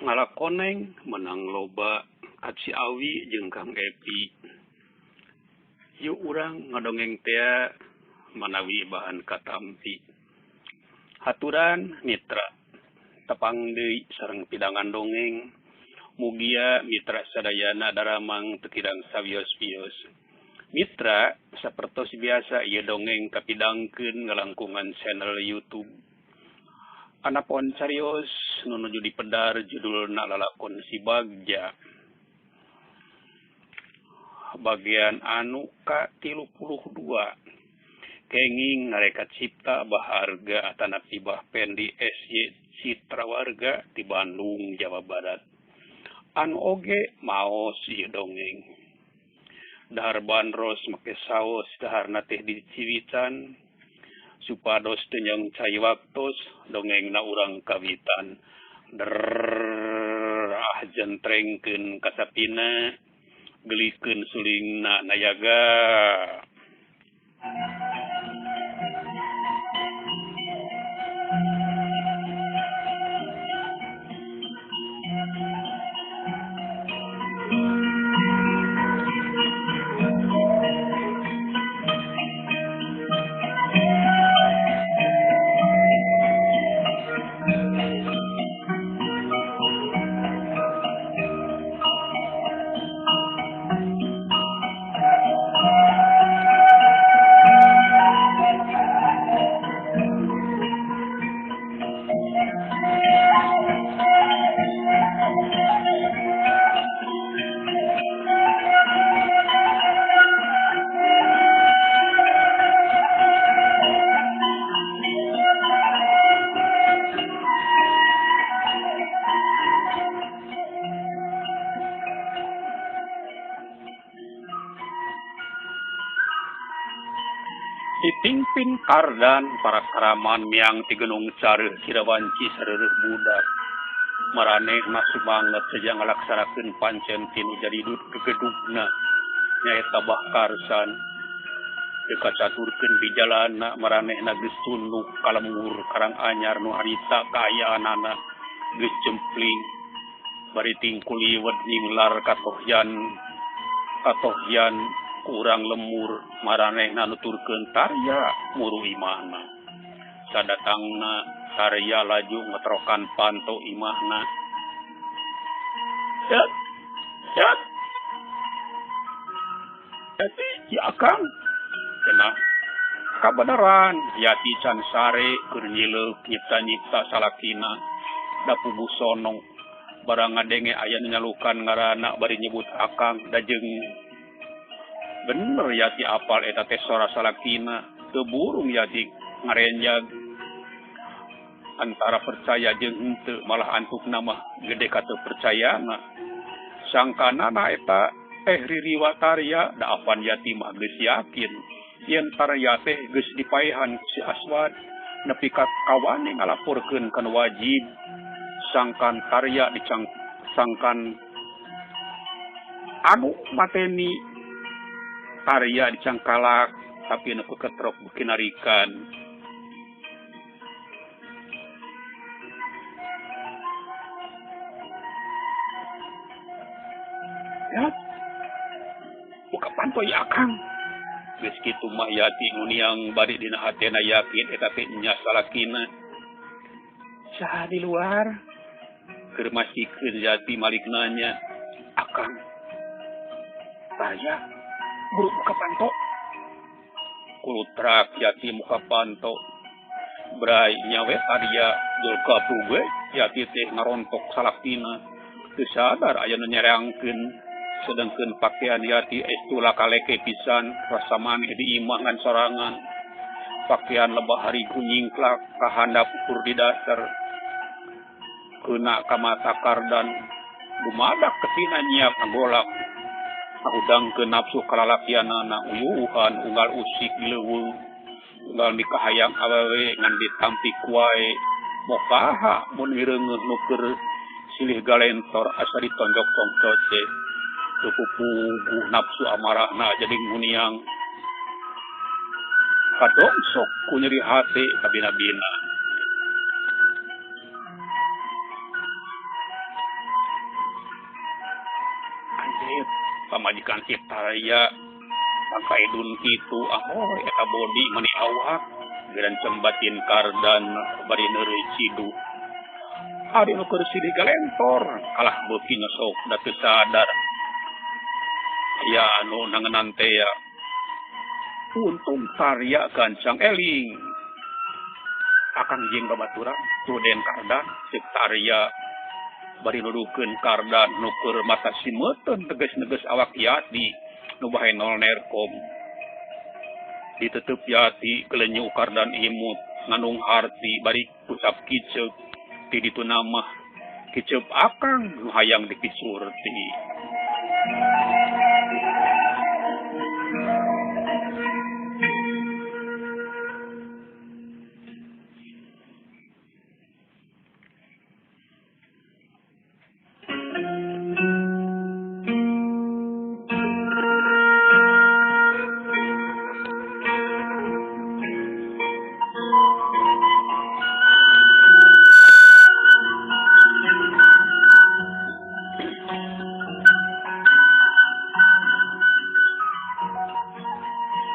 ngalakoneng menang loba Aci Awi jeung Kang Epi. Yuk urang ngadongeng tea manawi bahan katampi. Haturan mitra tepang deui sareng pidangan dongeng. Mugia mitra sadayana daramang tekidang sawios-wios. Mitra sapertos biasa ieu dongeng kapidangkeun ngalangkungan channel YouTube. Anapun carios nunuju di pedar judulna lalakon si Bagja. Bagian anu ka-32. Kenging narekat cipta baharga atana tibah pendi SY Citra Warga di Bandung, Jawa Barat. Anu oge maos ieu dongeng. Dahar bandros make saos daharna teh di Ciwitan. Supados tenyong cai waktos dongengna urang kawitan jentrengkeun kasapina gelikeun sulingna nayaga. Itingpin kardan para karaman miang ti gunung careuh Cirawanci sareureuk budak. Maraneh masumanget saja ngalaksanakeun pancen tinu jadi gegedugna nyaeta bahkarsan. Dekacaturkeun bijalana maranehna geus tunduk kalemur karang anyar nu harita kaayaanana geus cempling. Bari tingkul liwet nyinglar katohyan kurang lemur maranehna nuturkeun tarya muru imahna. Sadatangna tarya laju ngetrokan panto imahna. Yat. Yati ya Akang. Cenah kabeneran Yati can sare keur nyileuk nyipta-nyipta salakina da puguh sono. Barang ngadenge aya nu nyalukan ngaranna bari nyebut Akang da jeung bener Yati apal eta teh sora salakina. Teu burung Yati ngarenjag antara percaya jeung henteu malah antukna mah gede ka teu percayana. Sangkanana eta Ririwatarya da apan Yati mah geus yakin yen tarya teh geus dipaehan si Aswad nepi ka kawane ngalaporkeun kana wajib. Sangkan tarya sangkan anu mateni tarya dicangkalak tapi nepi ketrok bikinarikan. Ya, buka pantoy Akang. Geus kitu mah Yati nguniang bari dina hatena yakin eta teh nya salakina. Saha di luar? Keur masikeun Yati malik nanya, Akang. Tarya buru buka panto. Kulutrak Yati muka panto. Brai nyawe Tarya dul kapruge Yati teh ngarontok salakina. Teu sadar aya nu nyereangkeun. Sedengkeun pakaian Yati estu lakaleke pisan rasa maneh diimangan sorangan. Pakaian lebah hari kunyingklak kahandap ukur di dasar. Keuna ka mata kardan gumadak ketina nyiap ngagolak. Ngudangkeun nafsu kalalakianana uyuhan unggal usik dileuweung. Unggal mikahayang awewe ngan ditampi kuae. Mokaha mun mireungeuh nu keur silih galentor asa ditonjok-tonjok teh. Pupuh nafsu amarahna jadi nguniang kadongsok ku nyeri hati kabina-bina. pamajikan Ciptaraya pakaidun kitu eta bodi mani awak geran cembatin kardan bari neureuy cidu ari nu keur sidi galentor kalah beuki nyosok da teu sadar ya anu nangenan teh ya untung karya gancang eling akang jeung babaturan tuden kardan ceuk tarya bari nuduhkeun kardan nu keur mata simeuteun teges-neges awak Yati nu bae nol nerkom ditutup Yati kelenyu kardan imut nganung arti bari ucap kiceuk ti ditu nama kiceuk akang nu hayang dipisurti.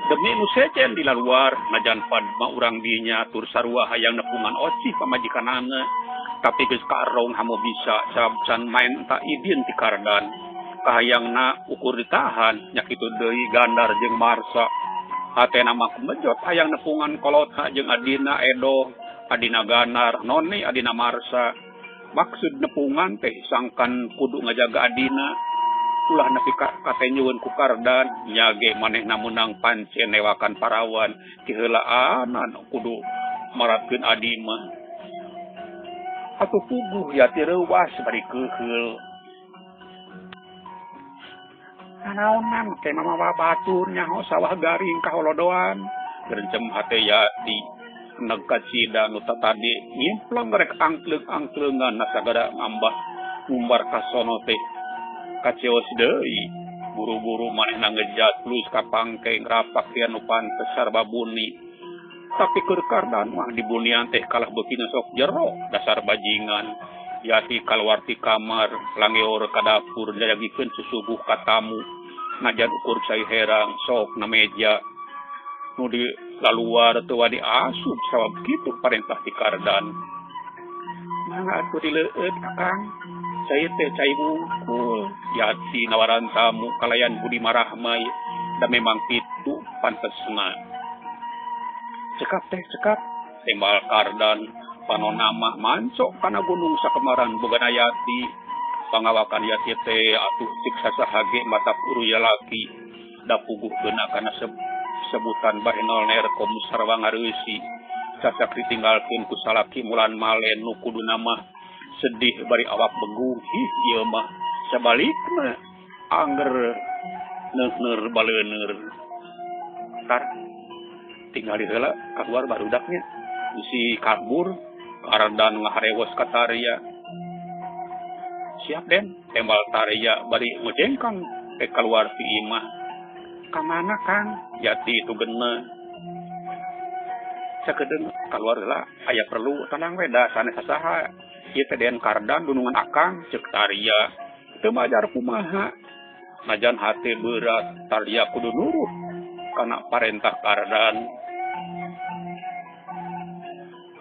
Demi nu secen di luar najan padma urang dinya tur sarua hayang nepungan oci pamajikanana tapi geus karong hamo bisa sabcan main tak idin ti kardan kahayangna ukur ditahan nya kitu deui Gandar jeung Marsa hatena mah kumejot hayang nepungan kolotna jeung adina Edo adina Ganar noni adina Marsa maksud nepungan teh sangkan kudu ngajaga adina ulah nepi kate nyuwun ku kardan nyage manehna menang pancen newakan parawan kiheulaan kudu maratkeun adi mah atuh puguh Yati reuwas bari keuheul naonan teh mama batur nyaho sawah garing kaholodoan gerencem hate Yati negka cida nu tadi nyimplang rek angkleung-angkleungan sagada ngambah ngumbar ka sono teh kaceos deui buru-buru manehna ngejat plus ka pangke ngrapak teh anu pantes sarba buni tapi keur kardan mah dibunian teh kalah beuki sok jero dasar bajingan Yati kaluar ti kamar langeor ka dapur njagikeun susuguh ka tamu najan ukur cai herang sok na meja nu di laluar teu wadi asup sabab kitu parentah ti kardan mangga atuh dileueut Akang cai teh cai bungkul Yati nawaran tamu kalayan budi marahmai da memang pitu pantesna cekap teh cekap tembal kardan panonna mah mancok kana gunung sakemaran bogana Yati pangawakan Yati teh atuh cik sasahage mata uruya laki da puguhkeun kana sebutan bae nol nerkom sarwa ngareusi casak ditinggalkeun ku salaki mulan malen nu kuduna mah sedih bari awak beguh ieu mah sabalikna anger neueur baleuneur tar tinggal di heula keluar barudaknya si kabur kardan ngaharewos ka Tarya siap den tembal Tarya bari ngejengkang teh keluar ti imah ka mana Kang Yati itu geuna sakedeung keluar heula aya perlu tenang we da sanes saha ieu teh den kardan dunungan Akang ceuk Tarya teu majar kumaha najan hate berat Tarya kudu nurut kana parentah kardan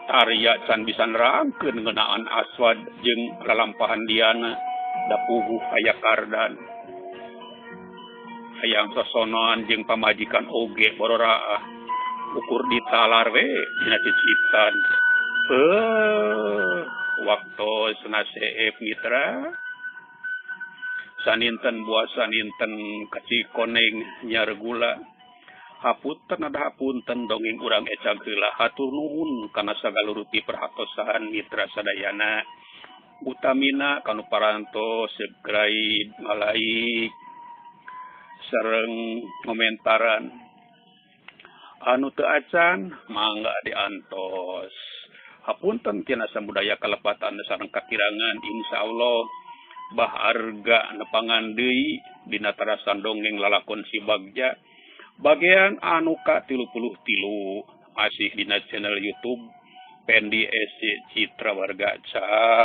Tarya can bisa nerangkeun ngeunaan Aswad jeung lalampahan diana da puguh aya kardan hayang sosonoan jeung pamajikan oge bororaah ukur ditalar we dina cicitan waktos naseep mitra saninten buasa ninten kacikoneng nyar gula hapunten ada hapunten dongeng urang ecag heula hatur nuhun kana sagaluruti perhatosan mitra sadayana utamina kanu parantos subscribe like sareng komentaran anu teu acan mangga diantos hapunten tina samudaya kalepatan sareng kakirangan insyaallah bah arga nepangan deui dina tarasan dongeng lalakon si Bagja bagian anu ka-33 masih dina channel YouTube Pendi SC Citra Warga Caga.